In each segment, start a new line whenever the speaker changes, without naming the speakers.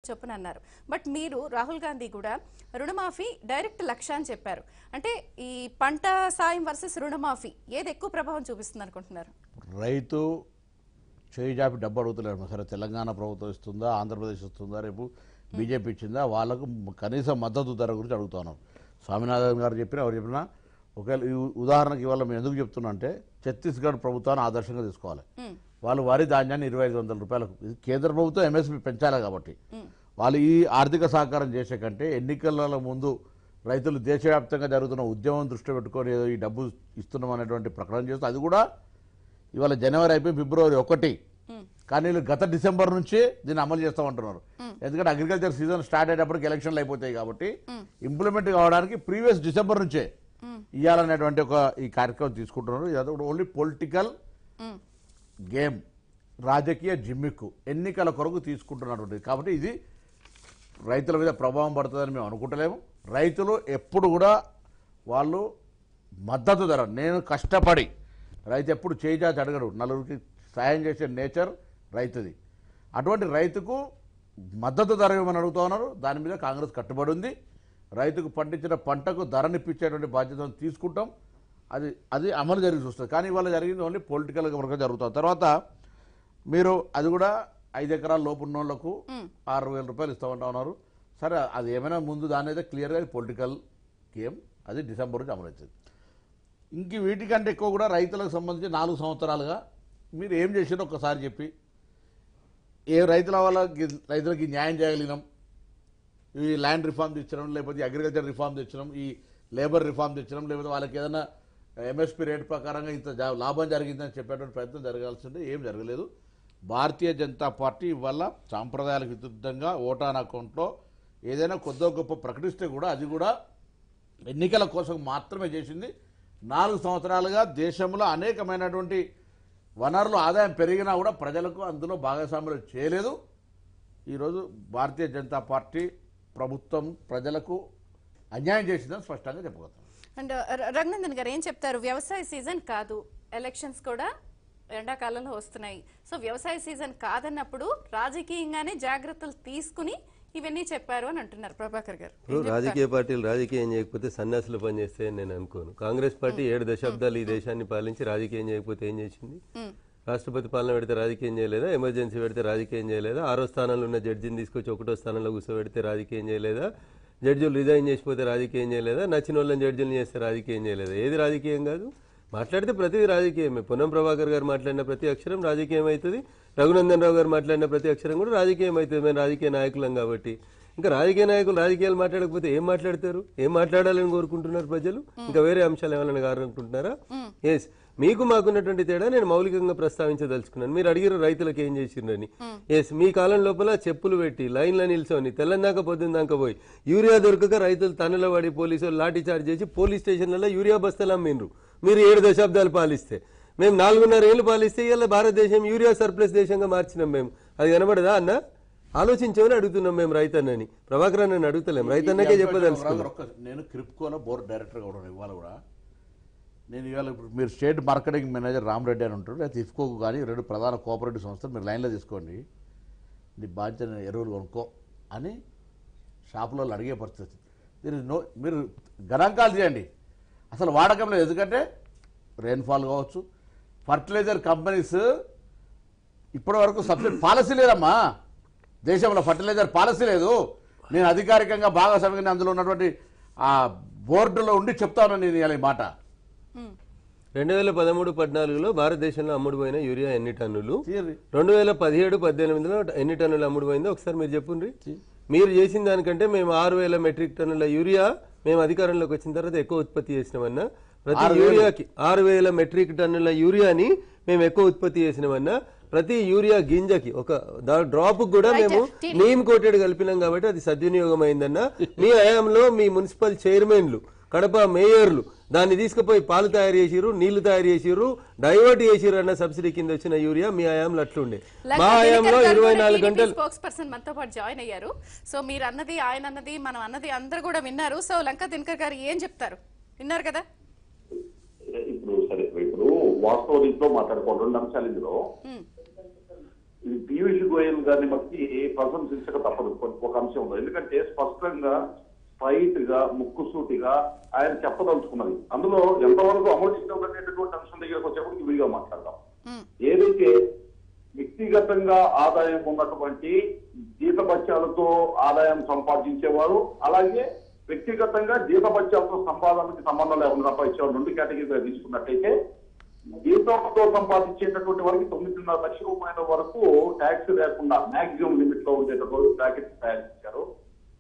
చొప్పున అన్నారు. బట్ మీరు రాహుల్ గాంధీ కూడా రుణమాఫీ డైరెక్ట్ లక్ష్య అని చెప్పారు. అంటే ఈ పంట సాయం వర్సెస్ రుణమాఫీ ఏది ఎక్కువ ప్రభావం చూపిస్తుంది అనుకుంటున్నారు?
రైతు చేయి జాపి డబ్బు అడుగుతలేరు. సరే తెలంగాణ ప్రభుత్వం ఇస్తుందా, ఆంధ్రప్రదేశ్ ఇస్తుందా, రేపు బీజేపీ ఇచ్చిందా, వాళ్ళకు కనీస మద్దతు ధర గురించి అడుగుతున్నాం. స్వామినాథన్ గారు చెప్పినా ఎవరు చెప్పినా ఒకవేళ ఉదాహరణకి ఇవాళ మేము ఎందుకు చెప్తున్నా అంటే ఛత్తీస్గఢ్ ప్రభుత్వాన్ని ఆదర్శంగా తీసుకోవాలి. వాళ్ళు వరి ధాన్యాన్ని 2500 రూపాయలకు, కేంద్ర ప్రభుత్వం ఎంఎస్పీ పెంచాలి కాబట్టి వాళ్ళు ఈ ఆర్థిక సహకారం చేసే కంటే ఎన్నికల ముందు రైతులు దేశవ్యాప్తంగా జరుగుతున్న ఉద్యమం దృష్టి పెట్టుకొని ఈ డబ్బు ఇస్తున్నాం అనేటువంటి ప్రకటన చేస్తూ అది కూడా ఇవాళ జనవరి అయిపోయి ఫిబ్రవరి 1 కానీ వీళ్ళు గత డిసెంబర్ నుంచి దీన్ని అమలు చేస్తామంటున్నారు. ఎందుకంటే అగ్రికల్చర్ సీజన్ స్టార్ట్ అయ్యేటప్పటికి ఎలక్షన్లు అయిపోతాయి కాబట్టి ఇంప్లిమెంట్ కావడానికి ప్రీవియస్ డిసెంబర్ నుంచే ఇవ్వాలనేటువంటి ఒక ఈ కార్యక్రమం తీసుకుంటున్నారు. ఇది ఓన్లీ పొలిటికల్ గేమ్, రాజకీయ జిమ్మిక్కు, ఎన్నికల కొరకు తీసుకుంటున్నటువంటిది. కాబట్టి ఇది రైతుల మీద ప్రభావం పడుతుందని మేము అనుకుంటలేము. రైతులు ఎప్పుడు కూడా వాళ్ళు మద్దతు ధర, నేను కష్టపడి, రైతు ఎప్పుడు చేయిచాచి అడగడు, నలుగురికి సాయం చేసే నేచర్ రైతుది. అటువంటి రైతుకు మద్దతు ధర ఇవ్వమని అడుగుతూ ఉన్నారు. దాని మీద కాంగ్రెస్ కట్టుబడి ఉంది. రైతుకు పండించిన పంటకు ధరనిప్పించేటువంటి బాధ్యతను తీసుకుంటాం. అది అమలు జరిగి చూస్తుంది. కానీ ఇవాళ జరిగింది ఓన్లీ పొలిటికల్ వర్క్ జరుగుతుంది. తర్వాత మీరు అది కూడా 5 ఎకరాల లోపు ఉన్న వాళ్ళకు 6000 రూపాయలు ఇస్తామంటా ఉన్నారు. సరే అది ఏమైనా ముందు దాని అయితే క్లియర్గా పొలిటికల్ గేమ్, అది డిసెంబర్ నుంచి అమలవుతుంది. ఇంక వీటికంటే ఎక్కువ కూడా రైతులకు సంబంధించి 4 సంవత్సరాలుగా మీరు ఏం చేసారో ఒక్కసారి చెప్పి, ఏ రైతులకి న్యాయం చేయగలిగినాం, ఈ ల్యాండ్ రిఫార్మ్ తెచ్చడం, లేకపోతే అగ్రికల్చర్ రిఫార్మ్ తెచ్చడం, ఈ లేబర్ రిఫార్మ్ తెచ్చడం, లేకపోతే వాళ్ళకి ఏదైనా ఎంఎస్పీ రేట్ ప్రకారంగా ఇంత లాభం జరిగిందని చెప్పేటువంటి ప్రయత్నం జరగాల్సిందే. ఏం జరగలేదు. భారతీయ జనతా పార్టీ ఇవాళ సాంప్రదాయాలకు విరుద్ధంగా ఓటాన్ అకౌంట్లో ఏదైనా కొద్దో గొప్ప ప్రకటిస్తే కూడా అది కూడా ఎన్నికల కోసం మాత్రమే చేసింది. 4 సంవత్సరాలుగా దేశంలో అనేకమైనటువంటి వనరులు ఆదాయం పెరిగినా కూడా ప్రజలకు అందులో భాగస్వామ్యం చేయలేదు. ఈరోజు భారతీయ జనతా పార్టీ ప్రభుత్వం ప్రజలకు అన్యాయం చేసిందని స్పష్టంగా చెప్పగలుగుతాం.
అండ్ రఘునందన్ గారు ఏం చెప్తారు? వ్యవసాయ సీజన్ కాదు, ఎలక్షన్స్ కూడా ఎండాకాలంలో వస్తున్నాయి. సో వ్యవసాయ సీజన్ కాదన్నప్పుడు రాజకీయంగానే జాగ్రత్తలు తీసుకుని ఇవన్నీ చెప్పారు అని అంటున్నారు ప్రభాకర్ గారు.
రాజకీయ పార్టీలు రాజకీయం చేయకపోతే సన్యాసులు పనిచేస్తాయని నేను అనుకోను. కాంగ్రెస్ పార్టీ 7 దశాబ్దాలు ఈ దేశాన్ని పాలించి రాజకీయం చేయకపోతే ఏం చేసింది? రాష్ట్రపతి పాలన పెడితే రాజకీయం చేయలేదా? ఎమర్జెన్సీ పెడితే రాజకీయం చేయలేదా? 6వ స్థానంలో ఉన్న జడ్జిని తీసుకొచ్చి 1వ స్థానంలో కూర్చోబెడితే రాజకీయం చేయలేదా? జడ్జిలు రిజైన్ చేసిపోతే రాజకీయం చేయలేదా? నచ్చిన వాళ్ళని జడ్జిలు చేస్తే రాజకీయం చేయలేదా? ఏది రాజకీయం కాదు? మాట్లాడితే ప్రతిదీ రాజకీయమే. పొన్నం ప్రభాకర్ గారు మాట్లాడిన ప్రతి అక్షరం రాజకీయం అవుతుంది. రఘునందన్ రావు గారు మాట్లాడిన ప్రతి అక్షరం కూడా రాజకీయం అవుతుంది. మేము రాజకీయ నాయకులం కాబట్టి. ఇంకా రాజకీయ నాయకులు రాజకీయాలు మాట్లాడకపోతే ఏం మాట్లాడతారు? ఏం మాట్లాడాలని కోరుకుంటున్నారు ప్రజలు? ఇంకా వేరే అంశాలు ఏమైనా కావాలనుకుంటున్నారా? ఎస్, మీకు మాకున్నటువంటి తేడా నేను మౌలికంగా ప్రస్తావించదలుచుకున్నాను. మీరు అడిగిన రైతులకు ఏం చేసిండ్రని. ఎస్, మీ కాలం లోపల చెప్పులు పెట్టి లైన్లో నిల్చొని తెల్లందాక పొద్దుందాక పోయి యూరియా దొరకక రైతులు తనలో పడి పోలీసులు లాఠీ చార్జ్ చేసి పోలీస్ స్టేషన్లలో యూరియా బస్తాలు అమ్మిండ్రు. మీరు 7 దశాబ్దాలు పాలిస్తే, మేము 4.5 ఏళ్ళు పాలిస్తే ఇలా భారతదేశం యూరియా సర్ప్లస్ దేశంగా మార్చినాం. మేము అది కనబడదా అన్న? ఆలోచించమని అడుగుతున్నాం మేము రైతన్నని. ప్రభాకర్ అన్నని అడుగుతలేం, రైతన్నకే చెప్పదలుచుకున్నాం.
నేను క్రిప్కోలో బోర్డు డైరెక్టర్గా ఉన్నాను. ఇవాళ కూడా నేను ఇవాళ ఇప్పుడు మీరు స్టేట్ మార్కెటింగ్ మేనేజర్ రామరెడ్డి అని ఉంటారు, లేకపోతే ఇఫ్కోకు కానీ 2 ప్రధాన కోఆపరేటివ్ సంస్థలు మీరు లైన్లో తీసుకోండి. నీ బాధ్యత ఎరువులు కొనుక్కో అని షాపులో అడిగే పరిస్థితి. మీరు గణాంకాలు చేయండి. అసలు వాడకం లేదు. ఎందుకంటే రెయిన్ఫాల్ కావచ్చు, ఫర్టిలైజర్ కంపెనీస్ ఇప్పటి వరకు సబ్సిడీ పాలసీ లేదమ్మా. దేశంలో ఫర్టిలైజర్ పాలసీ లేదు. నేను అధికారికంగా భాగస్వామిగా అందులో ఉన్నటువంటి ఆ బోర్డులో ఉండి చెప్తాను నేను ఈ మాట.
2013-14లో భారతదేశంలో అమ్ముడుపోయిన యూరియా ఎన్ని టన్నులు, 2017-18లో ఎన్ని టన్నులు అమ్ముడుపోయిందో ఒకసారి మీరు చెప్పుండ్రి. మీరు చేసిన దానికంటే మేము 6000 మెట్రిక్ టన్నుల యూరియా మేము అధికారంలోకి వచ్చిన తర్వాత ఎక్కువ ఉత్పత్తి చేసినామన్నా. ప్రతి యూరియాకి 6000 మెట్రిక్ టన్నుల యూరియాని మేము ఎక్కువ ఉత్పత్తి చేసినామన్నా. ప్రతి యూరియా గింజకి ఒక డ్రాప్ కూడా మేము నీమ్ కోటెడ్ కలిపినాం కాబట్టి అది సద్వినియోగం అయిందన్నా. మీ హయాంలో మీ మున్సిపల్ చైర్మన్లు, కడప మేయర్లు దాన్ని తీసుకుపోయి పాలు తయారు చేసిర్రు, నీళ్లు తయారు చేసిర్రు, డైవర్ట్ చేసిర్రు అన్న సబ్సిడీ కింద వచ్చిన యూరియా మీ హయాంలో అట్లుండే. మా హయాంలో 24 గంటలు
స్పోక్స్ పర్సన్ మనతో పాటు జాయిన్ అయ్యారు. సో మీరు అన్నది, ఆయన అన్నది, మనం అన్నది అందరూ కూడా విన్నారు. సో లంకా దినకర్ గారు ఏం చెప్తారు? విన్నారు కదా.
ఇప్పుడు సరే, ఇప్పుడు వాస్తవ రీతిలో మాట్లాడుకోవాలి. 2 అంశాలు ఇందులో. ఇది పీయూష్ గోయల్ గారిని బట్టి ప్రశంసించక తప్పదు ఒక అంశంలో. ఎందుకంటే స్పష్టంగా స్ట్రైట్ గా ముక్కుసూటిగా ఆయన చెప్పదలుచుకున్నది. అందులో ఎంతవరకు అమలు చేయడం అనేటటువంటి అంశం దగ్గరకు వచ్చేప్పటికి విడిగా మాట్లాడదాం. ఏదైతే వ్యక్తిగతంగా ఆదాయం ఉన్నటువంటి జీతభత్యాలతో ఆదాయం సంపాదించేవారు, అలాగే వ్యక్తిగతంగా జీతభత్యాలతో సంపాదనకి సంబంధం లేకుండా సంపాదించేవారు, రెండు కేటగిరీగా తీసుకున్నట్టయితే జీతంతో సంపాదించేటటువంటి వరకు 9.5 లక్షల రూపాయల వరకు ట్యాక్స్ లేకుండా మాక్సిమం లిమిట్ లో ఉండేటటువంటి ప్యాకెట్ తయారు చేశారు.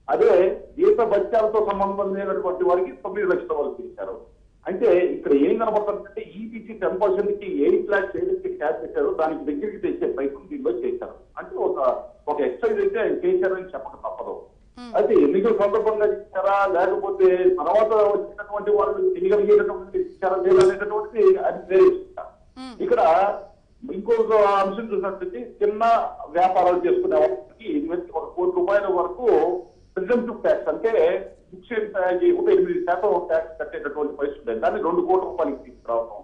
అదే జీతభత్యాలతో సంబంధం లేనటువంటి వారికి 9 లక్షల వరకు ఇచ్చారు. అంటే ఇక్కడ ఏం కనబడుతుందంటే ఈబీసీ 10% కి 8 lakhs ఏదైతే క్యాప్ పెట్టారో దానికి దగ్గరికి తెచ్చే ప్రయత్నం దీనిలో చేశారు. అంటే ఒక ఎక్సైజ్ అయితే ఆయన చేశారని చెప్పక తప్పదు. అయితే ఎన్నికల సందర్భంగా ఇచ్చారా లేకపోతే తర్వాత వచ్చినటువంటి వాళ్ళు తెలియగలిగేటటువంటి ఇచ్చారా లేదా అనేటటువంటిది అది వేరే ఇస్తారు. ఇక్కడ ఇంకొక అంశం చూసినట్లయితే చిన్న వ్యాపారాలు చేసుకునే వాళ్ళకి 1 కోటి రూపాయల వరకు ప్రిజంప్టివ్ ట్యాక్స్ అంటే బుక్స్ చేయకుండా 8% ట్యాక్స్ కట్టేటటువంటి పరిస్థితి ఉంది. దాన్ని 2 కోట్ల రూపాయలకి తీసుకురావడం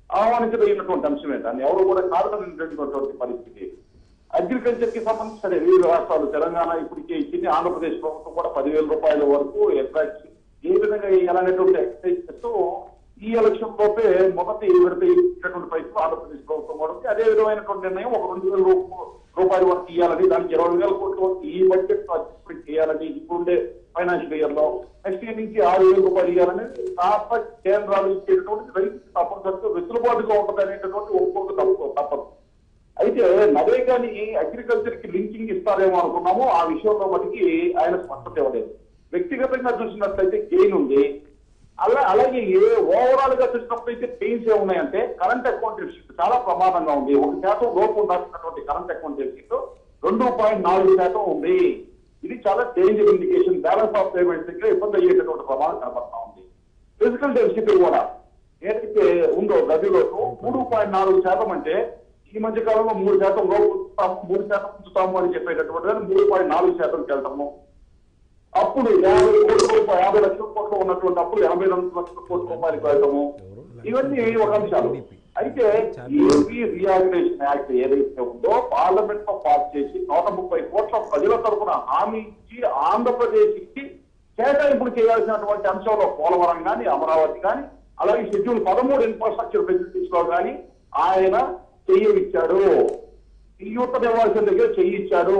ఆహ్వానించదగినటువంటి అంశమే. దాన్ని ఎవరు కూడా కారణమైనటువంటి పరిస్థితి. అగ్రికల్చర్ కి సంబంధించి సరే వివిధ రాష్ట్రాలు తెలంగాణ ఇప్పటికే ఇచ్చింది, ఆంధ్రప్రదేశ్ ప్రభుత్వం కూడా 10,000 రూపాయల వరకు ఎట్రాక్ట్ ఏ విధంగా ఇవ్వాలనేటువంటి ఎక్సైజ్ చేస్తూ ఈ ఎలక్షన్ లోపే మొదటి విడత ఇచ్చినటువంటి పరిస్థితులు ఆంధ్రప్రదేశ్ ప్రభుత్వం కూడా ఉంది. అదే విధమైనటువంటి నిర్ణయం ఒక 2,000 రూపాయల వరకు ఇవ్వాలని, దానికి 20,000 కోట్ల వరకు ఈ బడ్జెట్ లో అడ్జస్ట్మెంట్ చేయాలని ఇప్పుడుండే ఫైనాన్షియల్ ఇయర్ లో, నెక్స్ట్ ఇయర్ నుంచి 6,000 రూపాయలు ఇవ్వాలని రాష్ట్ర కేంద్రాలు ఇచ్చేటటువంటి రైతు తప్పనిసరిగా వెసులుబాటుగా ఉంటుంది అనేటటువంటి ఒప్పుకోక తప్పదు. అయితే నరేగాని అగ్రికల్చర్ కి లింకింగ్ ఇస్తారేమో అనుకున్నాము. ఆ విషయంలో మటుకి ఆయన స్పష్టత ఇవ్వలేదు. వ్యక్తిగతంగా చూసినట్లయితే గెయిన్ ఉంది. అలాగే ఓవరాల్ గా చూసినప్పుడైతే పెయిన్స్ ఏమున్నాయంటే కరెంట్ అకౌంట్ డెఫిసిట్ చాలా ప్రమాదంగా ఉంది. 1% లోపు ఉండాల్సినటువంటి కరెంట్ అకౌంట్ డెఫిసిట్ 2.4% ఉంది. ఇది చాలా danger indication. Balance of payments దగ్గర ఇబ్బంది అయ్యేటటువంటి ప్రమాదం కనబడతా ఉంది. ఫిజికల్ డెఫిసిట్ కూడా ఏదైతే ఉందో గదిలోకి 3.4% అంటే ఈ మధ్య కాలంలో 3% లోపు 3% ఉంచుతాము అని చెప్పేటటువంటి 3.4%కి వెళ్తాము. అప్పుడు 50 లక్షల కోట్లు ఉన్నటువంటి అప్పుడు 82 లక్షల కోట్ల రూపాయలకు వెళ్తాము. ఇవన్నీ ఒక అంశాలు. అయితే ఏపీ రీఆర్గనైజేషన్ యాక్ట్ ఏదైతే ఉందో పార్లమెంట్ లో పాస్ చేసి 130 కోట్ల ప్రజల తరఫున హామీ ఇచ్చి ఆంధ్రప్రదేశ్ కి కేటాయింపులు చేయాల్సినటువంటి అంశంలో పోలవరం కానీ అమరావతి కానీ అలాగే షెడ్యూల్ 13 ఇన్ఫ్రాస్ట్రక్చర్ ఫెసిలిటీస్ లో కానీ ఆయన చెయ్యిచ్చాడు. యూత్ ఇవ్వాల్సిన దగ్గర చెయ్యిచ్చాడు.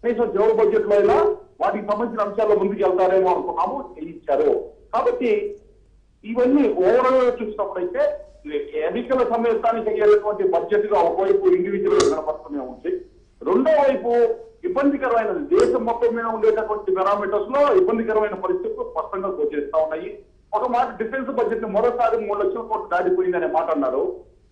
కనీసం జోరు బడ్జెట్ లో అయినా వాటికి సంబంధించిన అంశాల్లో ముందుకు వెళ్తారేమో అనుకున్నాము, చెయ్యిచ్చారు. కాబట్టి ఇవన్నీ ఓవరాల్ గా చూసినప్పుడైతే ఎన్నికల సమయస్థానికి అయ్యేటువంటి బడ్జెట్ గా ఒకవైపు ఇండివిజువల్ కనపడుతూనే ఉంది, రెండో వైపు ఇబ్బందికరమైన దేశం మొత్తం మీద ఉండేటటువంటి పారామీటర్స్ లో ఇబ్బందికరమైన పరిస్థితులు స్పష్టంగా గోచరిస్తా ఉన్నాయి. ఒక మాట డిఫెన్స్ బడ్జెట్ ని మరోసారి 3 లక్షల కోట్లు దాటిపోయిందనే మాట అన్నారు.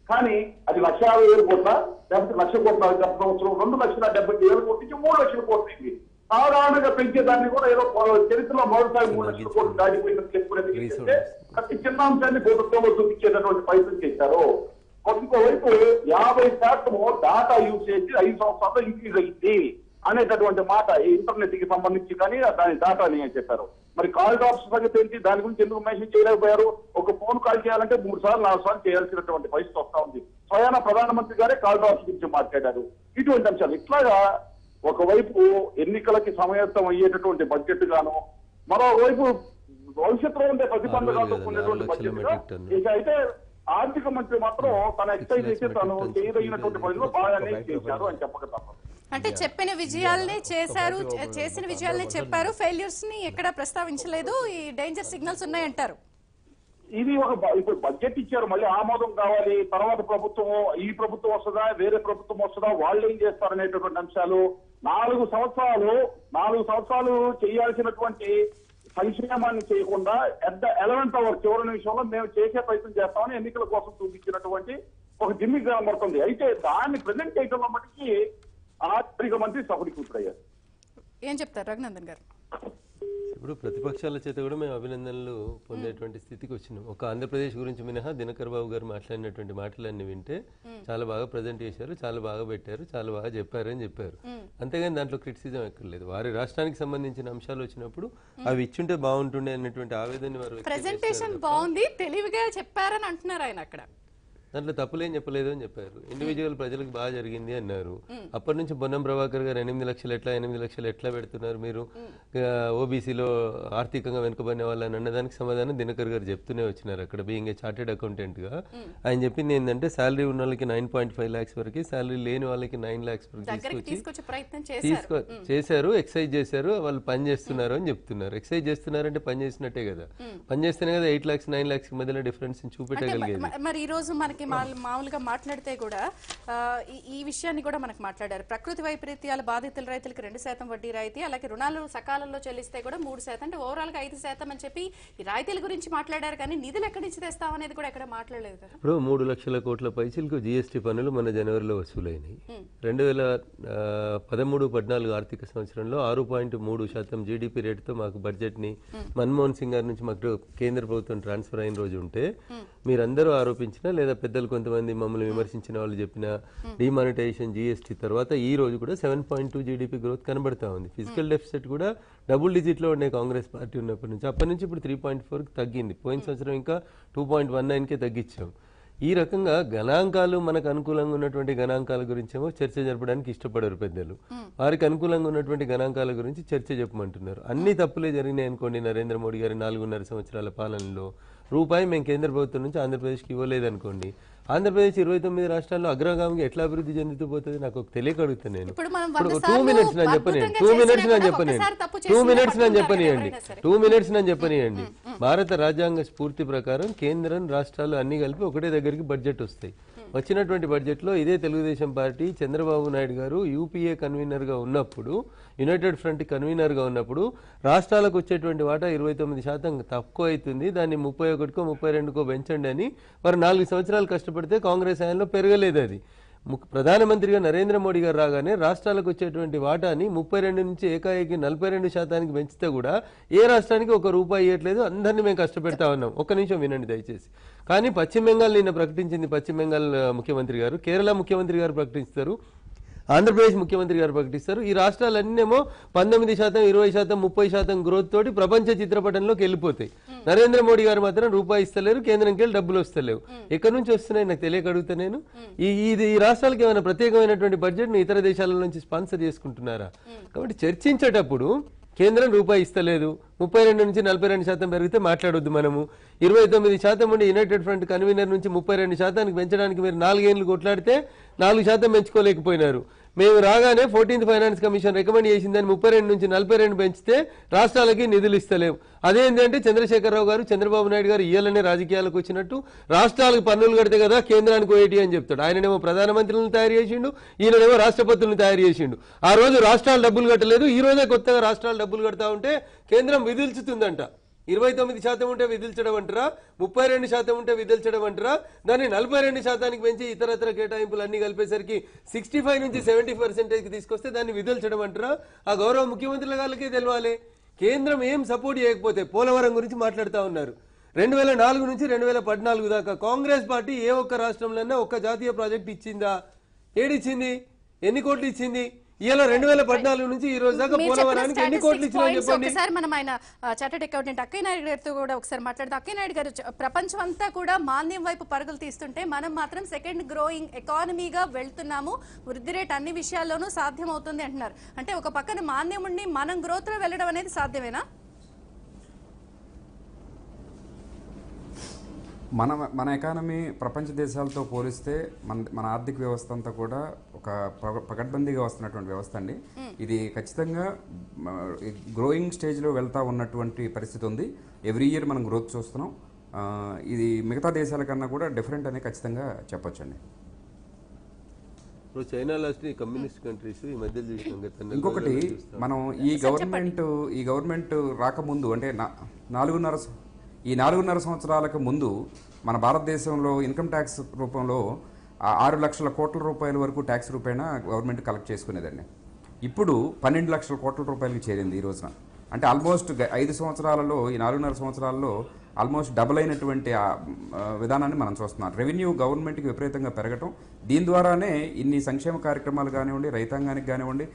కానీ అది 1,50,000 కోట్ల లేకపోతే 1,00,000 కోట్ల గత సంవత్సరం 2,70,000 కోట్ల నుంచి 3 లక్షల కోట్లు అయింది. సాధారణంగా పెంచేదాన్ని కూడా ఏదో చరిత్రలో మరోసారి 3 లక్షల కోట్లు దాటిపోయిందని చెప్పుకునేది ప్రతి చిన్న అంశాన్ని ప్రభుత్వంలో చూపించేటటువంటి ప్రయత్నం చేశారు. ఇంకోవైపు 50% డాటా యూసేజ్ 5 సంవత్సరాల్లో ఇంక్రీజ్ అయింది అనేటటువంటి మాట ఇంటర్నెట్ కి సంబంధించి కానీ దాని డాటాని చెప్పారు. మరి కాల్ డ్రాప్స్ సంగతి ఏంటి? దాని గురించి ఎందుకు మెన్షన్ చేయలేకపోయారు? ఒక ఫోన్ కాల్ చేయాలంటే 3 సార్లు 4 సార్లు చేయాల్సినటువంటి పరిస్థితి వస్తా ఉంది. స్వయాన ప్రధానమంత్రి గారే కాల్ డ్రాప్స్ గురించి మాట్లాడారు. ఇటువంటి అంశాలు ఇట్లాగా ఒకవైపు ఎన్నికలకి సమయత్తం అయ్యేటటువంటి బడ్జెట్ గాను, మరోవైపు భవిష్యత్తులో ఉండే ప్రతిబంధకాలతో ఉండేటువంటి బడ్జెట్ గా అయితే ఆర్థిక మంత్రి మాత్రం తన ఎక్సైజ్ చేసి తను చేయదగినటువంటి పనిలో బాగానే చేశారు అని చెప్పక తప్పదు.
అంటే చెప్పిన విజయాల్ని చేశారు, చేసిన విజయాల్ని చెప్పారు, ఫెయిల్యూర్స్ ని ఎక్కడ ప్రస్తావించలేదు. ఈ డేంజర్ సిగ్నల్స్ ఉన్నాయంటారు.
ఇది ఇప్పుడు బడ్జెట్ ఇచ్చారు, మళ్ళీ ఆమోదం కావాలి, తర్వాత ప్రభుత్వం ఈ ప్రభుత్వం వస్తుందా వేరే ప్రభుత్వం వస్తుందా వాళ్ళు ఏం చేస్తారనేటటువంటి అంశాలు 4 సంవత్సరాలు చేయాల్సినటువంటి సంక్షేమాన్ని చేయకుండా అట్ ద 11th hour చివరి నిమిషంలో మేము చేసే ప్రయత్నం చేస్తామని ఎన్నికల కోసం చూపించినటువంటి ఒక జిమ్మిక్ కనబడుతుంది. అయితే దాన్ని ప్రజెంట్ చేయడంలో మటుకి ఆర్థిక మంత్రి సఫలీకృతుడయ్యారు.
ఏం చెప్తారు రఘునందన్ గారు?
ఇప్పుడు ప్రతిపక్షాల చేత కూడా మేము అభినందనలు పొందేటువంటి స్థితికి వచ్చినాం. ఒక ఆంధ్రప్రదేశ్ గురించి మినహా దినకర్ బాబు గారు మాట్లాడినటువంటి మాటలన్నీ వింటే చాలా బాగా ప్రజెంట్ చేశారు, చాలా బాగా పెట్టారు, చాలా బాగా చెప్పారని చెప్పారు. అంతేగాని దాంట్లో క్రిటిసిజం ఎక్కర్లేదు. వారి రాష్ట్రానికి సంబంధించిన అంశాలు వచ్చినప్పుడు అవి ఇచ్చుంటే బాగుంటుండే అన్నటువంటి ఆవేదన వారు
ప్రెజెంటేషన్ బాగుంది, తెలివిగా చెప్పారని అంటున్నారు ఆయన. అక్కడ
దాంట్లో తప్పులేం చెప్పలేదు అని చెప్పారు. ఇండివిజువల్ ప్రజలకు బాగా జరిగింది అన్నారు. అప్పటి నుంచి పొన్నం ప్రభాకర్ గారు 8 లక్షలు ఎట్లా పెడుతున్నారు మీరు, ఓబీసీలో ఆర్థికంగా వెనుకబడిన వాళ్ళని అన్నదానికి సమాధానం దినకర్ గారు చెప్తూనే వచ్చినారు. అక్కడ బీయింగ్ ఏ చార్టెడ్ అకౌంటెంట్ గా ఆయన చెప్పింది ఏంటంటే శాలరీ ఉన్న వాళ్ళకి 9.5 lakhs వరకు, శాలరీ లేని వాళ్ళకి 9 lakhs వరకు చేశారు, ఎక్సైజ్ చేశారు, వాళ్ళు పని చేస్తున్నారు అని చెప్తున్నారు. ఎక్సైజ్ చేస్తున్నారంటే పని చేసినట్టే కదా, పని చేస్తేనే కదా 8 lakhs 9 lakhs మధ్యలో డిఫరెన్స్ చూపెట్టగలిగేది.
మరి ఈ రోజు మనకి మామూలుగా మాట్లాడితే కూడా ఈ విషయాన్ని కూడా మనకు మాట్లాడారు. ప్రకృతి వైపరీత్యాల బాధితుల రైతులకు 2% వడ్డీ రాయితీ, అలాగే రుణాలు సకాలంలో చెల్లిస్తే కూడా 3%, అంటే ఓవరాల్ గా 5% అని చెప్పి ఈ రాయితీల గురించి మాట్లాడారు. కానీ నిధులు ఎక్కడి నుంచి తెస్తాం అనేది కూడా ఎక్కడ మాట్లాడలేదు కదా.
ఇప్పుడు 3 లక్షల కోట్ల పైసలకు జీఎస్టీ పన్నులు మన జనవరిలో వసూలైనాయి. 2013-14 ఆర్థిక సంవత్సరంలో 6.3% జీడీపీ రేటుతో మాకు బడ్జెట్ ని మన్మోహన్ సింగ్ గారి నుంచి మాకు కేంద్ర ప్రభుత్వం ట్రాన్స్ఫర్ అయిన రోజు ఉంటే, మీరందరూ ఆరోపించిన లేదా పెద్దలు కొంతమంది మమ్మల్ని విమర్శించిన వాళ్ళు చెప్పిన డిమానిటైజేషన్ జీఎస్టీ తర్వాత ఈ రోజు కూడా 7.2 జీడీపీ గ్రోత్ కనబడతా ఉంది. ఫిజికల్ డెఫిసిట్ కూడా డబుల్ డిజిట్ లో ఉండే కాంగ్రెస్ పార్టీ ఉన్నప్పటి నుంచి అప్పటి నుంచి ఇప్పుడు 3.4 తగ్గింది. పోయిన సంవత్సరం ఇంకా 2.19కే తగ్గించాం. ఈ రకంగా గణాంకాలు మనకు అనుకూలంగా ఉన్నటువంటి గణాంకాల గురించేమో చర్చ జరపడానికి ఇష్టపడరు పెద్దలు, వారికి అనుకూలంగా ఉన్నటువంటి గణాంకాల గురించి చర్చ చెప్పమంటున్నారు. అన్ని తప్పులే జరిగినాయి అనుకోండి. నరేంద్ర మోడీ గారి 4.5 సంవత్సరాల పాలనలో రూపాయి మేము కేంద్ర ప్రభుత్వం నుంచి ఆంధ్రప్రదేశ్కి ఇవ్వలేదనుకోండి, ఆంధ్రప్రదేశ్ 29 రాష్ట్రాల్లో అగ్రగామిగా ఎట్లా అభివృద్ధి చెందుతూ పోతుంది నాకు తెలియక అడుగుతాను. నేను 2 minutes నన్ను చెప్పనియండి. భారత రాజ్యాంగ స్ఫూర్తి ప్రకారం కేంద్రం రాష్ట్రాలు అన్ని కలిపి ఒకటే దగ్గరికి బడ్జెట్ వస్తాయి. వచ్చినటువంటి బడ్జెట్లో ఇదే తెలుగుదేశం పార్టీ చంద్రబాబు నాయుడు గారు యూపీఏ కన్వీనర్గా ఉన్నప్పుడు, యునైటెడ్ ఫ్రంట్ కన్వీనర్గా ఉన్నప్పుడు రాష్ట్రాలకు వచ్చేటువంటి వాటా 29% తక్కువ అవుతుంది, దాన్ని 31కో 32కో పెంచండి అని వారు 4 సంవత్సరాలు కష్టపడితే కాంగ్రెస్ హయాంలో పెరగలేదు. అది ప్రధానమంత్రిగా నరేంద్ర మోడీ గారు రాగానే రాష్ట్రాలకు వచ్చేటువంటి వాటాని 32 నుంచి ఏకాఏకి 42% పెంచితే కూడా ఏ రాష్ట్రానికి ₹1 ఇవ్వట్లేదు. అందరినీ మేము కష్టపెడతా ఉన్నాం. ఒక్క నిమిషం వినండి దయచేసి. కానీ పశ్చిమ బెంగాల్ నిన్న ప్రకటించింది, పశ్చిమ బెంగాల్ ముఖ్యమంత్రి గారు, కేరళ ముఖ్యమంత్రి గారు ప్రకటిస్తారు, ఆంధ్రప్రదేశ్ ముఖ్యమంత్రి గారు ప్రకటిస్తారు. ఈ రాష్ట్రాలన్నేమో 19%, 20%, 30% గ్రోత్ తోటి ప్రపంచ చిత్రపటంలోకి వెళ్ళిపోతాయి. నరేంద్ర మోడీ గారు మాత్రం రూపాయి ఇస్తలేరు, కేంద్రంకి వెళ్ళి డబ్బులు వస్తలేవు. ఎక్కడి నుంచి వస్తున్నాయి నాకు తెలియక అడుగుతా నేను. ఈ రాష్ట్రాలకు ఏమైనా ప్రత్యేకమైనటువంటి బడ్జెట్ ని ఇతర దేశాల నుంచి స్పాన్సర్ చేసుకుంటున్నారా? కాబట్టి చర్చించేటప్పుడు కేంద్రం రూపాయి ఇస్తలేదు, 32 నుంచి 42% పెరిగితే మాట్లాడొద్దు. మనము 29% ఉండి యునైటెడ్ ఫ్రంట్ కన్వీనర్ నుంచి 32% పెంచడానికి మీరు 4 ఏళ్ళు కొట్లాడితే 4% పెంచుకోలేకపోయినారు. మేము రాగానే 14th ఫైనాన్స్ కమిషన్ రికమెండ్ చేసిందని 32 నుంచి 42 పెంచితే రాష్ట్రాలకి నిధులు ఇస్తలేవు. అదేంటంటే చంద్రశేఖరరావు గారు, చంద్రబాబు నాయుడు గారు ఇయ్యాలనే రాజకీయాలకు వచ్చినట్టు రాష్ట్రాలకు పన్నులు కడితే కదా కేంద్రానికి ఓయేటి అని చెప్తాడు. ఆయననేమో ప్రధానమంత్రులను తయారు చేసిండు, ఈయననేమో రాష్ట్రపతులను తయారు చేసిండు. ఆ రోజు రాష్ట్రాలు డబ్బులు కట్టలేదు, ఈ రోజే కొత్తగా రాష్ట్రాలు డబ్బులు కడతా ఉంటే కేంద్రం విధిల్చుతుందంట. 29% ఉంటే విధిల్చడం అంటారా, 32% ఉంటే విధిల్చడం అంటారా, దాన్ని 42% పెంచి ఇతరత్ర కేటాయింపులు అన్ని కలిపేసరికి 65 నుంచి 70% తీసుకొస్తే దాన్ని విధిల్చడం అంటారా? ఆ గౌరవ ముఖ్యమంత్రుల గారికే తెలవాలి. కేంద్రం ఏం సపోర్ట్ చేయకపోతే పోలవరం గురించి మాట్లాడుతూ ఉన్నారు. 2004 నుంచి 2014 దాకా కాంగ్రెస్ పార్టీ ఏ ఒక్క రాష్ట్రంలోనే ఒక్క జాతీయ ప్రాజెక్ట్ ఇచ్చిందా? ఏడిచ్చింది? ఎన్ని కోట్లు ఇచ్చింది? ఇలా 2014 నుంచి ఈ రోజు దాకా పోలవరానికి ఎన్ని కోట్లు ఇచ్చినా చెప్పండి.
ఒకసారి మనం ఆయన చార్టెడ్ అకౌంటెంట్ అక్కయ్య నాయుడు గారితో కూడా ఒకసారి మాట్లాడదాం. అక్కయ్య నాయుడు గారు, ప్రపంచం అంతా కూడా మాంద్యం వైపు పరుగులు తీస్తుంటే మనం మాత్రం సెకండ్ గ్రోయింగ్ ఎకానమీగా వెళ్తున్నాము, వృద్ధి రేట్ అన్ని విషయాల్లోనూ సాధ్యం అవుతుంది అంటున్నారు. అంటే ఒక పక్కన మాంద్యం ఉండి మనం గ్రోత్ లో వెళ్ళడం అనేది సాధ్యమేనా?
మన ఎకానమీ ప్రపంచ దేశాలతో పోలిస్తే మన ఆర్థిక వ్యవస్థ అంతా కూడా ఒక పకడ్బందీగా వస్తున్నటువంటి వ్యవస్థ అండి. ఇది ఖచ్చితంగా గ్రోయింగ్ స్టేజ్లో వెళ్తా ఉన్నటువంటి పరిస్థితి ఉంది. ఎవ్రీ ఇయర్ మనం గ్రోత్ చూస్తున్నాం. ఇది మిగతా దేశాల కన్నా కూడా డిఫరెంట్ అనే ఖచ్చితంగా చెప్పొచ్చండి.
ఇప్పుడు చైనా లాస్ట్ కమ్యూనిస్ట్ కంట్రీస్ ఈ మధ్య చూసినాం.
ఇంకొకటి మనం ఈ గవర్నమెంట్ రాకముందు అంటే 4.5 సంవత్సరాలకు ముందు మన భారతదేశంలో ఇన్కమ్ ట్యాక్స్ రూపంలో 6 లక్షల కోట్ల రూపాయల వరకు ట్యాక్స్ రూపేణ గవర్నమెంట్ కలెక్ట్ చేసుకునేదండి. ఇప్పుడు 12 లక్షల కోట్ల రూపాయలకి చేరింది ఈ రోజున. అంటే ఆల్మోస్ట్ 5 సంవత్సరాలలో, ఈ 4.5 సంవత్సరాల్లో ఆల్మోస్ట్ డబుల్ అయినటువంటి విధానాన్ని మనం చూస్తున్నాం. రెవెన్యూ గవర్నమెంట్కి విపరీతంగా పెరగటం, దీని ద్వారానే ఇన్ని సంక్షేమ కార్యక్రమాలు కానివ్వండి, రైతాంగానికి కానివ్వండి,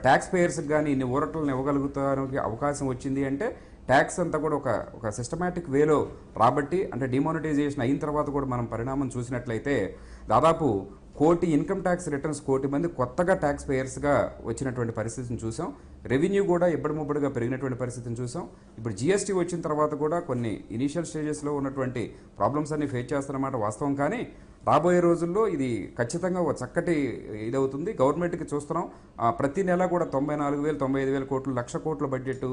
ట్యాక్స్ పేయర్స్కి కానీ ఇన్ని ఊరటలను ఇవ్వగలుగుతానికి అవకాశం వచ్చింది అంటే ట్యాక్స్ అంతా కూడా ఒక సిస్టమేటిక్ వేలో రాబట్టి, అంటే డిమానిటైజేషన్ అయిన తర్వాత కూడా మనం పరిణామం చూసినట్లయితే దాదాపు 1 కోటి ఇన్కమ్ ట్యాక్స్ రిటర్న్స్ 1 కోటి మంది కొత్తగా ట్యాక్స్ పేయర్స్గా వచ్చినటువంటి పరిస్థితిని చూసాం. రెవెన్యూ కూడా ఇబ్బడిముబ్బడిగా పెరిగినటువంటి పరిస్థితిని చూసాం. ఇప్పుడు జిఎస్టీ వచ్చిన తర్వాత కూడా కొన్ని ఇనీషియల్ స్టేజెస్లో ఉన్నటువంటి ప్రాబ్లమ్స్ అన్ని ఫేస్ చేస్తున్నమాట వాస్తవం. కానీ రాబోయే రోజుల్లో ఇది ఖచ్చితంగా ఒక చక్కటి ఇదవుతుంది. గవర్నమెంట్కి చూస్తున్నాం ప్రతి నెల కూడా 94,000 95,000 కోట్లు, 1,00,000 కోట్ల బడ్జెట్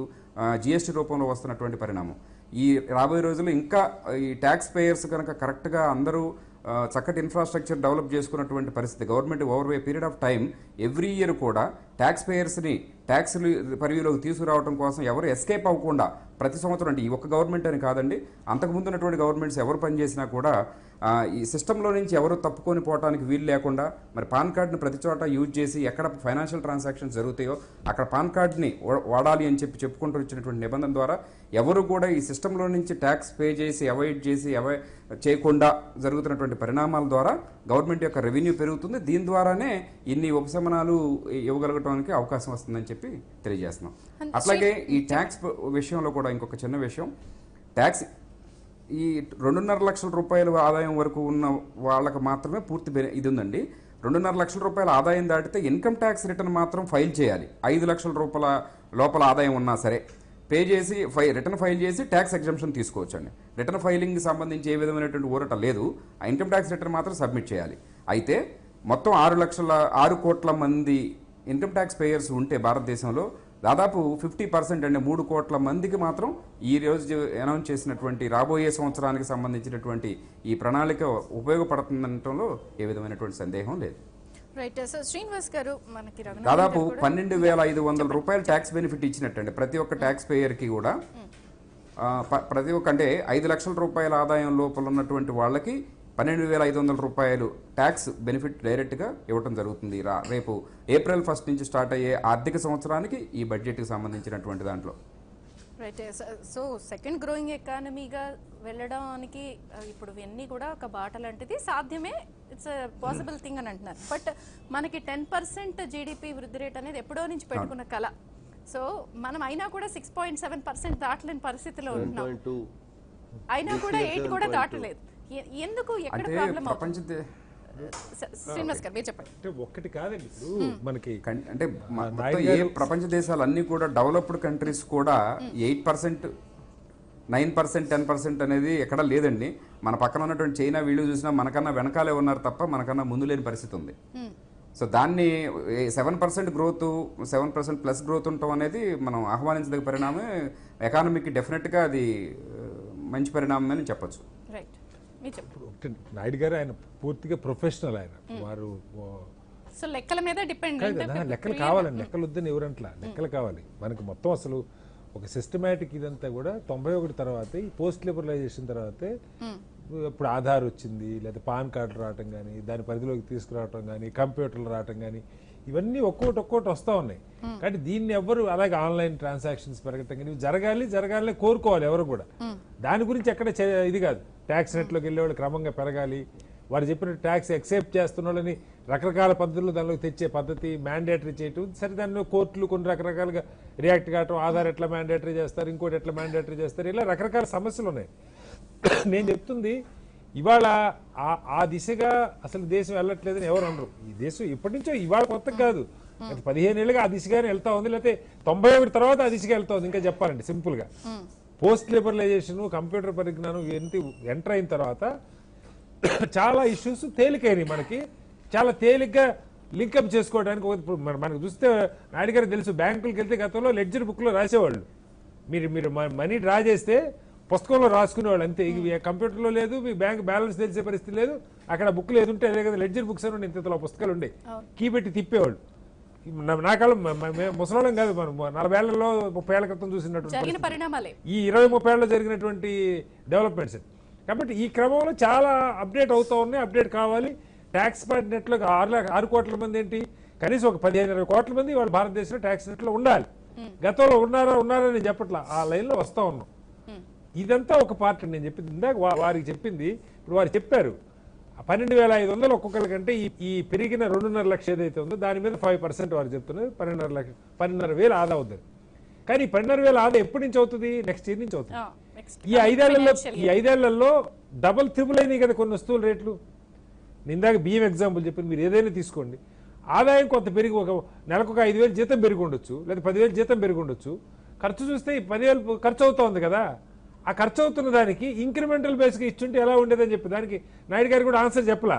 జిఎస్టీ రూపంలో వస్తున్నటువంటి పరిణామం. ఈ రాబోయే రోజుల్లో ఇంకా ఈ ట్యాక్స్ పేయర్స్ కనుక కరెక్ట్గా అందరూ చక్కటి ఇన్ఫ్రాస్ట్రక్చర్ డెవలప్ చేసుకున్నటువంటి పరిస్థితి, government over a period of time every year కూడా ట్యాక్స్ పేయర్స్ని ట్యాక్స్ పరిధిలోకి తీసుకురావడం కోసం ఎవరు ఎస్కేప్ అవ్వకుండా ప్రతి సంవత్సరం, అంటే ఈ ఒక్క గవర్నమెంట్ అని కాదండి, అంతకుముందు ఉన్నటువంటి గవర్నమెంట్స్ ఎవరు పనిచేసినా కూడా ఈ సిస్టంలో నుంచి ఎవరు తప్పుకొని పోవడానికి వీలు లేకుండా మరి పాన్ కార్డుని ప్రతి చోట యూజ్ చేసి ఎక్కడ ఫైనాన్షియల్ ట్రాన్సాక్షన్స్ జరుగుతాయో అక్కడ పాన్ కార్డుని వాడాలి అని చెప్పుకుంటూ వచ్చినటువంటి నిబంధన ద్వారా ఎవరు కూడా ఈ సిస్టంలో నుంచి ట్యాక్స్ పే చేసి అవాయిడ్ చేయకుండా జరుగుతున్నటువంటి పరిణామాల ద్వారా గవర్నమెంట్ యొక్క రెవెన్యూ పెరుగుతుంది. దీని ద్వారానే ఇన్ని ఉపశమనాలు ఇవ్వగలగడానికి అవకాశం వస్తుందని చెప్పి తెలియజేస్తున్నాం. అట్లాగే ఈ ట్యాక్స్ విషయంలో కూడా ఇంకొక చిన్న విషయం, ట్యాక్స్ ఈ 2.5 లక్షల రూపాయల ఆదాయం వరకు ఉన్న వాళ్ళకి మాత్రమే పూర్తి ఇది ఉందండి. 2.5 లక్షల రూపాయల ఆదాయం దాటితే ఇన్కమ్ ట్యాక్స్ రిటర్న్ మాత్రం ఫైల్ చేయాలి. 5 లక్షల రూపాయల లోపల ఆదాయం ఉన్నా సరే పే చేసి రిటర్న్ ఫైల్ చేసి ట్యాక్స్ ఎగ్జంప్షన్ తీసుకోవచ్చు అండి. రిటర్న్ ఫైలింగ్కి సంబంధించి ఏ విధమైనటువంటి ఊరట లేదు. ఆ ఇన్కమ్ ట్యాక్స్ రిటర్న్ మాత్రం సబ్మిట్ చేయాలి. అయితే మొత్తం 6 కోట్ల మంది ఇన్కమ్ ట్యాక్స్ పేయర్స్ ఉంటే భారతదేశంలో దాదాపు 50% అంటే 3 కోట్ల మందికి మాత్రం ఈ రోజు అనౌన్స్ చేసినటువంటి రాబోయే సంవత్సరానికి సంబంధించినటువంటి ఈ ప్రణాళిక ఉపయోగపడుతుందనటంలో ఏ విధమైనటువంటి సందేహం లేదు.
రైట్. సో శ్రీనివాస్ గారు, మనకి
దాదాపు 12,500 రూపాయలు ట్యాక్స్ బెనిఫిట్ ఇచ్చినట్టండి ప్రతి ఒక్క ట్యాక్స్ పేయర్కి కూడా. ప్రతి ఒక్క అంటే 5 లక్షల రూపాయల ఆదాయం లోపల ఉన్నటువంటి వాళ్ళకి 12,500 రూపాయలు ట్యాక్స్ బెనిఫిట్ డైరెక్ట్గా ఇవ్వడం జరుగుతుంది. రేపు April 1 నుంచి స్టార్ట్ అయ్యే ఆర్థిక సంవత్సరానికి ఈ బడ్జెట్కి సంబంధించినటువంటి దాంట్లో.
రైట్. సో సెకండ్ గ్రోయింగ్ ఎకానమీగా వెళ్ళడానికి ఇప్పుడు ఇవన్నీ కూడా ఒక బాట లాంటిది, సాధ్యమే, ఇట్స్ పాసిబుల్ థింగ్ అని అంటున్నారు. బట్ మనకి 10% జీడిపి వృద్ధి రేట్ అనేది ఎప్పుడో నుంచి పెట్టుకున్న కళ. సో మనం అయినా కూడా 6.7% దాటలేని పరిస్థితిలో ఉంటున్నాం. అయినా కూడా 8 కూడా దాటలేదు. ఎందుకు, ఎక్కడ ప్రాబ్లం అవుతుంది? శ్రీనివాస్ గారు మీరు చెప్పండి.
అంటే ఒక్కటి కాదండి, ఇప్పుడు మనకి
అంటే ఏ ప్రపంచ దేశాలు అన్ని కూడా డెవలప్డ్ కంట్రీస్ కూడా 8%, 9%, 10% అనేది ఎక్కడ లేదండి. మన పక్కన ఉన్నటువంటి చైనా వీళ్ళు చూసినా మనకన్నా వెనకాలే ఉన్నారు తప్ప మనకన్నా ముందు లేని పరిస్థితి ఉంది. సో దాన్ని 7% గ్రోత్, 7% ప్లస్ గ్రోత్ ఉండటం అనేది మనం ఆహ్వానించదగ్గ పరిణామమే. ఎకానమీకి డెఫినెట్గా అది మంచి పరిణామం అని చెప్పచ్చు.
రైట్.
నాయుడు గారు ఆయన పూర్తిగా ప్రొఫెషనల్, ఆయన వారు
సో లెక్కల మీద డిపెండ్.
లెక్కలు కావాలండి, లెక్కలు వద్దని ఎవరంట్లా, లెక్కలు కావాలి మనకు. మొత్తం అసలు ఒక సిస్టమేటిక్ ఇదంతా కూడా 91 తర్వాత ఈ పోస్ట్ లిబరలైజేషన్ తర్వాతే ఇప్పుడు ఆధార్ వచ్చింది, లేదా పాన్ కార్డు రావటం కానీ, దాని పరిధిలోకి తీసుకురావటం కానీ, కంప్యూటర్లు రావటం కానీ, ఇవన్నీ ఒక్కొక్కటి వస్తూ ఉన్నాయి. కానీ దీన్ని ఎవరు అలాగే ఆన్లైన్ ట్రాన్సాక్షన్స్ పెరగటం కానీ జరగాలని కోరుకోవాలి ఎవరు కూడా. దాని గురించి ఎక్కడ ఇది కాదు. ట్యాక్స్ నెట్లోకి వెళ్ళేవాళ్ళు క్రమంగా పెరగాలి, వారు చెప్పిన ట్యాక్స్ ఎక్సెప్ట్ చేస్తున్న వాళ్ళని రకరకాల పద్ధతుల్లో దానిలోకి తెచ్చే పద్ధతి మ్యాండేటరీ చేయటం. సరే, దానిలో కోర్టులు కొన్ని రకరకాలుగా రియాక్ట్ కావటం, ఆధార్ ఎట్లా మ్యాండేటరీ చేస్తారు, ఇంకోటి ఎట్లా మ్యాండేటరీ చేస్తారు, ఇలా రకరకాల సమస్యలు ఉన్నాయి. నేను చెప్తుంది ఇవాళ ఆ దిశగా అసలు దేశం వెళ్ళట్లేదని ఎవరు అనరు. ఈ దేశం ఇప్పటి నుంచో ఇవాళ కొత్త కాదు, 15 ఏళ్ళుగా ఆ దిశగానే వెళ్తా ఉంది, లేకపోతే 91 తర్వాత ఆ దిశగా వెళ్తా ఉంది. ఇంకా చెప్పాలంటే సింపుల్ గా పోస్ట్ లిబరలైజేషన్, కంప్యూటర్ పరిజ్ఞానం ఎంటర్ అయిన తర్వాత చాలా ఇష్యూస్ తేలికైనవి. మనకి చాలా తేలిగ్గా లింకప్ చేసుకోవడానికి. మనకు చూస్తే నాయుడు గారికి తెలుసు, బ్యాంకులకు వెళ్తే గతంలో లెడ్జర్ బుక్ లో రాసేవాళ్ళు. మీరు మనీ డ్రా చేస్తే పుస్తకంలో రాసుకునేవాళ్ళు అంతే. కంప్యూటర్లో లేదు, మీ బ్యాంక్ బ్యాలెన్స్ తెలిసే పరిస్థితి లేదు. అక్కడ బుక్లు ఏదుంటే అదే కదా లెడ్జర్ బుక్స్ అని ఇంతలో పుస్తకాలు ఉండే, కీ పెట్టి తిప్పేవాళ్ళు. నా కాలం ముసలాళ్ళం కాదు, మనం 40 ఏళ్లలో 30 ఏళ్ల క్రితం చూసినటువంటి
పరిణామాలే ఈ
20-30 ఏళ్ళలో జరిగినటువంటి డెవలప్మెంట్స్. కాబట్టి ఈ క్రమంలో చాలా అప్డేట్ అవుతా ఉన్నాయి, అప్డేట్ కావాలి. ట్యాక్స్ నెట్లో 6 కోట్ల మంది ఏంటి, కనీసం ఒక 15-20 కోట్ల మంది వాళ్ళు భారతదేశంలో ట్యాక్స్ నెట్లో ఉండాలి. గతంలో ఉన్నారని చెప్పట్లా, ఆ లైన్లో వస్తా ఉన్నాం. ఇదంతా ఒక పార్ట్. నేను చెప్పింది ఇందాక వారికి చెప్పింది, ఇప్పుడు వారు చెప్పారు 12,500 ఒక్కొక్కరికంటే ఈ పెరిగిన 2.5 లక్షలు ఏదైతే ఉందో దాని మీద 5% వారు చెప్తున్నారు 12,500 ఆదా అవుతుంది. కానీ 12,500 ఆదా ఎప్పటి నుంచి అవుతుంది? నెక్స్ట్ ఇయర్ నుంచి అవుతుంది. ఈ ఐదేళ్లలో డబుల్ త్రిబుల్ అయినాయి కదా కొన్ని వస్తువుల రేట్లు. ఇందాక బియ్యం ఎగ్జాంపుల్ చెప్పింది, మీరు ఏదైనా తీసుకోండి, ఆదాయం కొంత పెరిగి ఒక నెలకు ఒక 5,000 జీతం పెరిగి ఉండొచ్చు, లేదా 10,000 జీతం పెరిగి ఉండొచ్చు. ఖర్చు చూస్తే 10,000 ఖర్చు అవుతోంది కదా. ఆ ఖర్చు అవుతున్న దానికి ఇంక్రిమెంటల్ బేస్గా ఇచ్చుంటే ఎలా ఉండేదని చెప్పి దానికి నాయుడు గారు కూడా ఆన్సర్ చెప్పలా.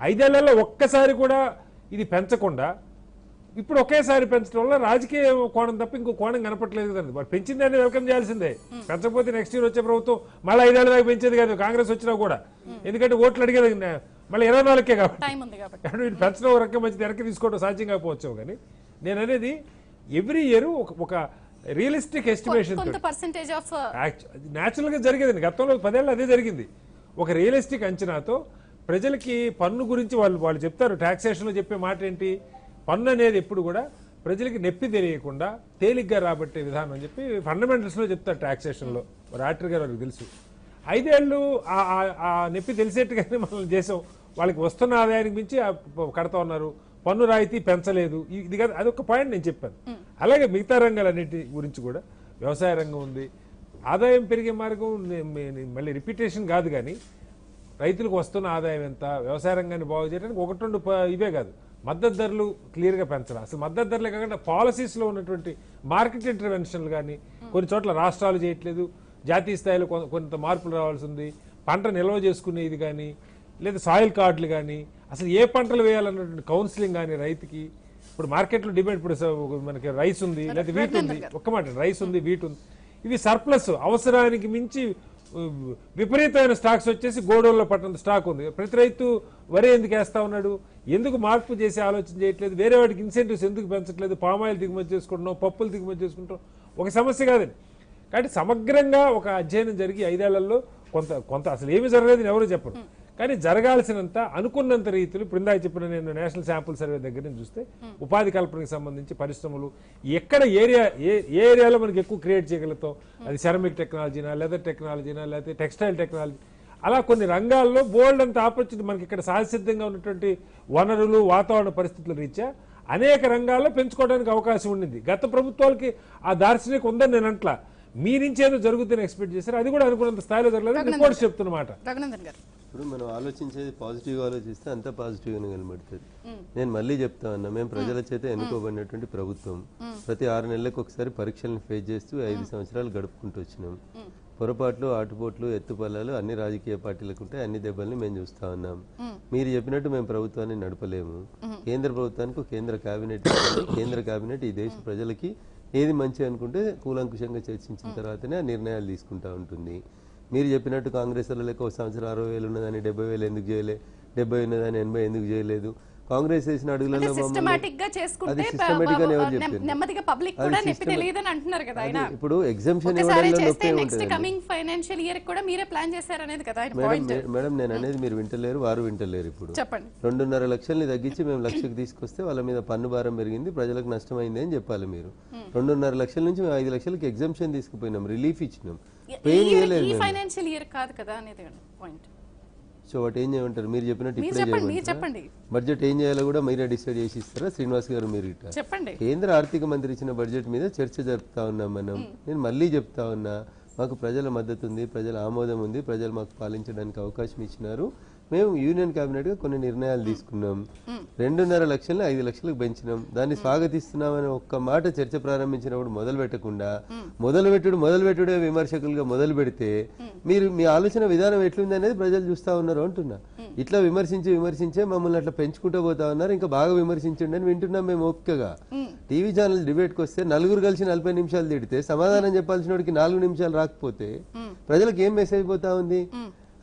5 ఏళ్లలో ఒక్కసారి కూడా ఇది పెంచకుండా ఇప్పుడు ఒకేసారి పెంచడం వల్ల రాజకీయ కోణం తప్ప ఇంకో కోణం కనపట్లేదు కదండి. వాడు పెంచిందని వెల్కమ్ చేయాల్సిందే. పెంచకపోతే నెక్స్ట్ ఇయర్ వచ్చే ప్రభుత్వం మళ్ళీ 5 ఏళ్ళ దాకా పెంచేది కాదు కాంగ్రెస్ వచ్చినా కూడా. ఎందుకంటే ఓట్లు అడిగేది మళ్ళీ 24కే కాబట్టి వీళ్ళు పెంచడం ఒక రకం మంచిది, వెనక్కి తీసుకోవడం సాధ్యం కాకపోవచ్చు. కానీ నేను అనేది ఎవ్రీ ఇయర్ ఒక రియలిస్టిక్ ఎస్టిమేషన్ న్యాచురల్ గా జరిగేదండి. గతంలో 10 ఏళ్ళు అదే జరిగింది. ఒక రియలిస్టిక్ అంచనాతో ప్రజలకి పన్ను గురించి వాళ్ళు చెప్తారు. టాక్సేషన్ లో చెప్పే మాట ఏంటి? పన్ను అనేది ఎప్పుడు కూడా ప్రజలకి నొప్పి తెలియకుండా తేలిగ్గా రాబట్టే విధానం అని చెప్పి ఫండమెంటల్స్ లో చెప్తారు. టాక్సేషన్ లో రాటర్ గారు వాళ్ళకి తెలుసు. 5 ఏళ్ళు ఆ నొప్పి తెలిసేట్టుగానే మనం చేసాం. వాళ్ళకి వస్తున్న ఆదాయానికి మించి కడతా ఉన్నారు, పన్ను రాయితీ పెంచలేదు. ఇది కాదు, అదొక పాయింట్ నేను చెప్పాను. అలాగే మిగతా రంగాలన్నిటి గురించి కూడా వ్యవసాయ రంగం ఉంది. ఆదాయం పెరిగే మార్గం మళ్ళీ రిపీటేషన్ కాదు, కానీ రైతులకు వస్తున్న ఆదాయం ఎంత, వ్యవసాయ రంగాన్ని బాగు చేయడానికి 1-2 ఇవే కాదు, మద్దతు ధరలు క్లియర్గా పెంచాలి. అసలు మద్దతు ధరలే కాకుండా పాలసీస్లో ఉన్నటువంటి మార్కెట్ ఇంటర్వెన్షన్లు కానీ కొన్ని చోట్ల రాష్ట్రాలు చేయట్లేదు. జాతీయ స్థాయిలో కొంత మార్పులు రావాల్సి ఉంది. పంట నిల్వ చేసుకునేది కానీ, లేదా సాయిల్ కార్డులు కానీ, అసలు ఏ పంటలు వేయాలన్నటువంటి కౌన్సిలింగ్ కానీ రైతుకి. ఇప్పుడు మార్కెట్లో డిమాండ్, ఇప్పుడు మనకి రైస్ ఉంది, లేదా వీట్ ఉంది, ఒక్క మాట రైస్ ఉంది, వీట్ ఉంది, ఇవి సర్ప్లస్, అవసరానికి మించి విపరీతమైన స్టాక్స్ వచ్చేసి గోడౌన్లో పట్టినంత స్టాక్ ఉంది. ప్రతి రైతు వరి ఎందుకు వేస్తా ఉన్నాడు? ఎందుకు మార్పు చేసి ఆలోచన చేయట్లేదు? వేరే వాటికి ఇన్సెంటివ్స్ ఎందుకు పెంచట్లేదు? పామాయిల్ దిగుమతి చేసుకుంటున్నాం, పప్పులు దిగుమతి చేసుకుంటాం. ఒక సమస్య కాదండి. కాబట్టి సమగ్రంగా ఒక అధ్యయనం జరిగి 5 ఏళ్లలో కొంత అసలు ఏమి జరగలేదని ఎవరు చెప్పరు. కానీ జరగాల్సినంత అనుకున్నంత రీతిలో ఇప్పుడు ఇందాక చెప్పిన నేను నేషనల్ శాంపుల్ సర్వే దగ్గర నుంచి చూస్తే ఉపాధి కల్పనకి సంబంధించి పరిశ్రమలు ఎక్కడ ఏ ఏరియాలో మనకి ఎక్కువ క్రియేట్ చేయగలుగుతాం, అది సెరమిక్ టెక్నాలజీనా, లెదర్ టెక్నాలజీనా, లేకపోతే టెక్స్టైల్ టెక్నాలజీ, అలా కొన్ని రంగాల్లో బోల్డ్ అంత ఆపర్చునిటీ మనకి ఇక్కడ సహజసిద్ధంగా ఉన్నటువంటి వనరులు, వాతావరణ పరిస్థితుల రీత్యా అనేక రంగాల్లో పెంచుకోవడానికి అవకాశం ఉండింది. గత ప్రభుత్వాలకి ఆ దార్శనిక ఉందని నేను అంట్లా, మీ నుంచి ఏదో జరుగుతుందని ఎక్స్పెక్ట్ చేశారు, అది కూడా అనుకున్నంత స్థాయిలో జరగలేదు. రిపోర్ట్స్ చెప్తున్నమాట.
ఇప్పుడు మనం ఆలోచించేది పాజిటివ్గా ఆలోచిస్తే అంతా పాజిటివ్గానే కనబడుతుంది. నేను మళ్ళీ చెప్తా ఉన్నా, మేము ప్రజల చేత ఎన్నుకోబడినటువంటి ప్రభుత్వం. ప్రతి 6 నెలలకు ఒకసారి పరీక్షలను ఫేస్ చేస్తూ 5 సంవత్సరాలు గడుపుకుంటూ వచ్చినాం. పొరపాట్లు, ఆటుపోట్లు, ఎత్తుపల్లాలు అన్ని రాజకీయ పార్టీలకు ఉంటాయి. అన్ని దెబ్బల్ని మేము చూస్తా ఉన్నాం. మీరు చెప్పినట్టు మేము ప్రభుత్వాన్ని నడపలేము. కేంద్ర ప్రభుత్వానికి కేంద్ర కేబినెట్, కేంద్ర కేబినెట్ ఈ దేశ ప్రజలకి ఏది మంచి అనుకుంటే కూలంకుషంగా చర్చించిన తర్వాతనే ఆ నిర్ణయాలు తీసుకుంటా ఉంటుంది. మీరు చెప్పినట్టు కాంగ్రెస్ లెక్క ఒక సంవత్సరం 60,000 ఉన్నదని 70,000 ఎందుకు చేయలేదు, 70 ఉన్నదని 80 ఎందుకు చేయలేదు? కాంగ్రెస్ వేసిన అడుగులలో ఇప్పుడు ఎగ్జామ్షన్ మేడం నేను అనేది మీరు వింటలేరు, వారు వింటలేరు. ఇప్పుడు 2.5 లక్షల్ని తగ్గించి మేము 1 లక్షకు తీసుకొస్తే వాళ్ళ మీద పన్ను భారం పెరిగింది, ప్రజలకు నష్టమైంది అని చెప్పాలి. మీరు 2.5 లక్షల నుంచి మేము 5 లక్షలకి ఎగ్జామ్షన్ తీసుకుపోయినాం, రిలీఫ్ ఇచ్చినాం. సో వాటి ఏం చేయమంటారు? మీరు చెప్పినట్టు ఇప్పుడే బడ్జెట్ ఏం చేయాలో కూడా మీరే డిసైడ్ చేసి ఇస్తారా? శ్రీనివాస్ గారు మీరు కేంద్ర ఆర్థిక మంత్రి ఇచ్చిన బడ్జెట్ మీద చర్చ జరుపుతా ఉన్నాం మనం. నేను మళ్ళీ చెప్తా ఉన్నా, మాకు ప్రజల మద్దతు ఉంది, ప్రజల ఆమోదం ఉంది, ప్రజలు మాకు పాలించడానికి అవకాశం ఇచ్చినారు. మేము యూనియన్ కేబినెట్ గా కొన్ని నిర్ణయాలు తీసుకున్నాం. 2.5 లక్షలను 5 లక్షలకు పెంచినాం. దాన్ని స్వాగతిస్తున్నామని ఒక్క మాట చర్చ ప్రారంభించినప్పుడు మొదలు పెట్టకుండా మొదలుపెట్టుడే విమర్శకులుగా మొదలు పెడితే మీరు మీ ఆలోచన విధానం ఎట్లుంది అనేది ప్రజలు చూస్తా ఉన్నారు అంటున్నా. ఇట్లా విమర్శించే మమ్మల్ని అట్లా పెంచుకుంటూ పోతా ఉన్నారు. ఇంకా బాగా విమర్శించండి అని వింటున్నాం మేము ఓపికగా. టీవీ ఛానల్ డిబేట్కి వస్తే 4 కలిసి 40 నిమిషాలు తిడితే సమాధానం చెప్పాల్సిన వాడికి 4 నిమిషాలు రాకపోతే ప్రజలకు ఏం మెసేజ్ పోతా ఉంది?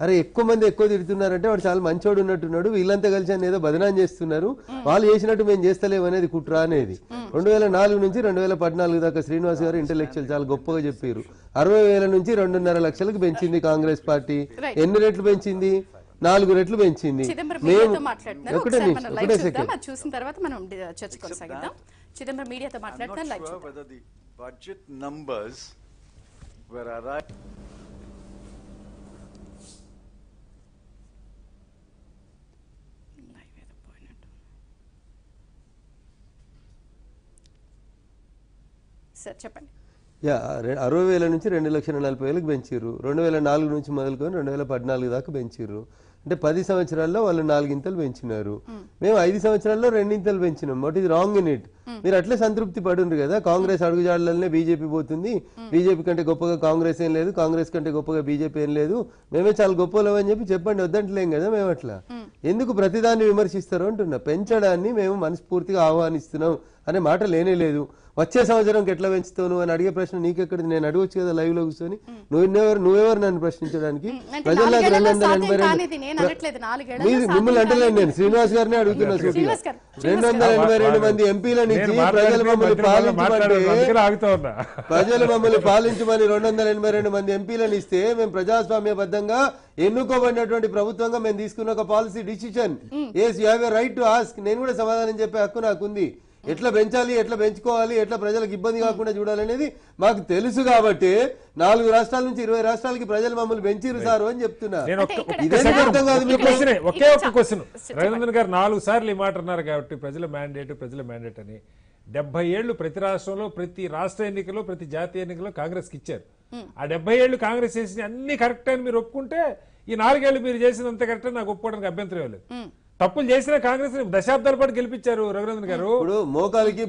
అరే ఎక్కువ మంది ఎక్కువ తిడుతున్నారంటే వాడు చాలా మంచోడు ఉన్నట్టున్నాడు, వీళ్ళంతా కలిసి అని ఏదో బదనాం చేస్తున్నారు, వాళ్ళు చేసినట్టు మేము చేస్తలేము అనేది కుట్ర అనేది. 2004 నుంచి 2014 దాకా శ్రీనివాస్ గారు ఇంటెలెక్చువల్ చాలా గొప్పగా చెప్పారు. 60,000 నుంచి 2.5 లక్షలకు పెంచింది కాంగ్రెస్ పార్టీ. ఎన్ని రెట్లు పెంచింది? 4 రెట్లు పెంచింది.
సార్ చెప్పండి.
60,000 నుంచి 2,40,000 పెంచారు. 2004 నుంచి మొదలుకొని 2014 దాకా పెంచారు. అంటే 10 సంవత్సరాల్లో వాళ్ళు 4 ఇంతలు పెంచినారు. మేము 5 సంవత్సరాల్లో 2 ఇంతలు పెంచినాం. What is wrong in it? మీరు అట్లే సంతృప్తి పడుండ్రు కదా. కాంగ్రెస్ అడుగుజాడలనే బీజేపీ పోతుంది, బీజేపీ కంటే గొప్పగా కాంగ్రెస్ ఏం లేదు, కాంగ్రెస్ కంటే గొప్పగా బీజేపీ ఏం లేదు, మేమే చాలా గొప్పలం అని చెప్పండి, వద్దంటలేం కదా మేము. అట్లా ఎందుకు ప్రతిదాన్ని విమర్శిస్తారు అంటున్నా. పెంచడాన్ని మేము మనస్ఫూర్తిగా ఆహ్వానిస్తున్నాం అనే మాట లేనే లేదు. వచ్చే సంవత్సరం ఎట్లా పెంచుతావు అని అడిగే ప్రశ్న నీకెక్కడిది? నేను అడగొచ్చు కదా లైవ్ లో కూర్చొని. నువ్వెవరు నన్ను ప్రశ్నించడానికి? ప్రజల్లో 282 మిమ్మల్ని అంటలేను, నేను శ్రీనివాస్ గారిని అడుగుతున్నా. 282 మంది ఎంపీలను ఇచ్చి ప్రజలు మమ్మల్ని పాలించమని 282 మంది ఎంపీలను ఇస్తే మేము ప్రజాస్వామ్యబద్ధంగా ఎన్నుకోబడినటువంటి ప్రభుత్వంగా మేము తీసుకున్న ఒక policy decision. Yes you have a right to ask. నేను కూడా సమాధానం చెప్పే హక్కు నాకుంది. ఎట్లా పెంచాలి, ఎట్లా పెంచుకోవాలి, ఎట్లా ప్రజలకు ఇబ్బంది కాకుండా చూడాలనేది మాకు తెలుసు. కాబట్టి 4 రాష్ట్రాల నుంచి 20 రాష్ట్రాలకి ప్రజలు మమ్మల్ని పెంచిరు సారు అని చెప్తున్నా.
ఒకే ఒక్క క్వశ్చన్. రఘునందన్ గారు 4 సార్లు ఈ మాట అన్నారు కాబట్టి ప్రజల మ్యాండేట్ అని 70 ఏళ్లు ప్రతి రాష్ట్రంలో, ప్రతి రాష్ట్ర ఎన్నికలో, ప్రతి జాతీయ ఎన్నికలో కాంగ్రెస్ కి ఇచ్చారు. ఆ 70 ఏళ్లు కాంగ్రెస్ చేసిన అన్ని కరెక్ట్ అని మీరు ఒప్పుకుంటే, ఈ 4 ఏళ్లు మీరు చేసినంత కరెక్ట్ అని నాకు ఒప్పుకోవడానికి అభ్యంతరం లేదు. తప్పులు చేసిన కాంగ్రెస్ దశాబ్దాల పాటు గెలిపించారు రఘునందన్ గారు.
ఇప్పుడు మోకాలికి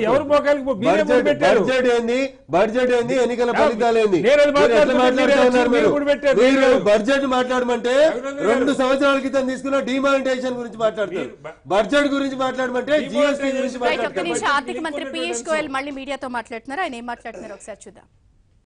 ఎవరు మోకాలికి
బడ్జెట్ ఏంది, ఎన్నికల ఫలితాలు ఏంది? బడ్జెట్ మాట్లాడమంటే 2 సంవత్సరాల క్రితం తీసుకున్న డిమానిటైజేషన్ గురించి మాట్లాడతారు. బడ్జెట్ గురించి మాట్లాడమంటే జిఎస్టీ గురించి మాట్లాడతారు.
ఆర్థిక మంత్రి పీయూష్ గోయల్ మళ్ళీ మీడియాతో మాట్లాడుతున్నారు. ఆయన ఏం మాట్లాడుతున్నారు ఒకసారి చూద్దాం.